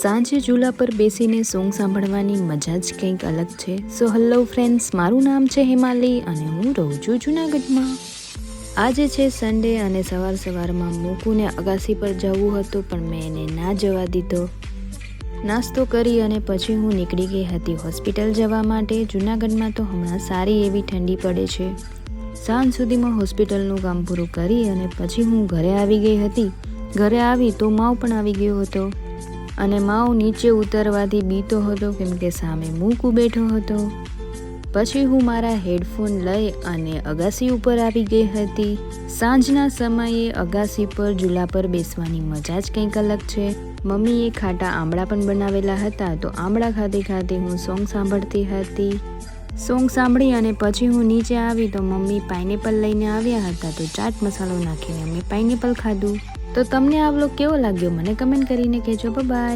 સાંજે ચૂલા પર બેસીને સોંગ સાંભળવાની મજા જ કંઈક અલગ છે. સો હેલો ફ્રેન્ડ્સ, મારું નામ છે હિમાલી અને હું રહું છું જૂનાગઢમાં. આજે છે સન્ડે અને સવારમાં મૂકુને અગાસી પર જવું હતું, પણ મેં એને ના જવા દીધો. નાસ્તો કરી અને પછી હું નીકળી ગઈ હતી હોસ્પિટલ જવા માટે. જૂનાગઢમાં તો હમણાં સારી એવી ઠંડી પડે છે. સાંજ સુધીમાં હોસ્પિટલનું કામ પૂરું કરી અને પછી હું ઘરે આવી ગઈ હતી. ઘરે આવી તો માવ પણ આવી ગયો હતો અને માવ નીચે ઉતરવાથી બીતો હતો કેમ કે સામે મૂકુ બેઠો હતો. પછી હું મારા હેડફોન લઈ અને અગાસી ઉપર આવી ગઈ હતી. સાંજના સમયે અગાસી પર ચૂલા પર બેસવાની મજા જ કંઈક અલગ છે. મમ્મીએ ખાટા આંબળા પણ બનાવેલા હતા, તો આંબળા ખાતે હું સોંગ સાંભળતી હતી. સોંગ સાંભળી અને પછી હું નીચે આવી તો મમ્મી પાઇનેપલ લઈને આવ્યા હતા, તો ચાટ મસાલો નાખીને અમે પાઇનેપલ ખાધું. તો તમને આ વ્લોગ કેવો લાગ્યો મને કમેન્ટ કરીને કહેજો. બાય.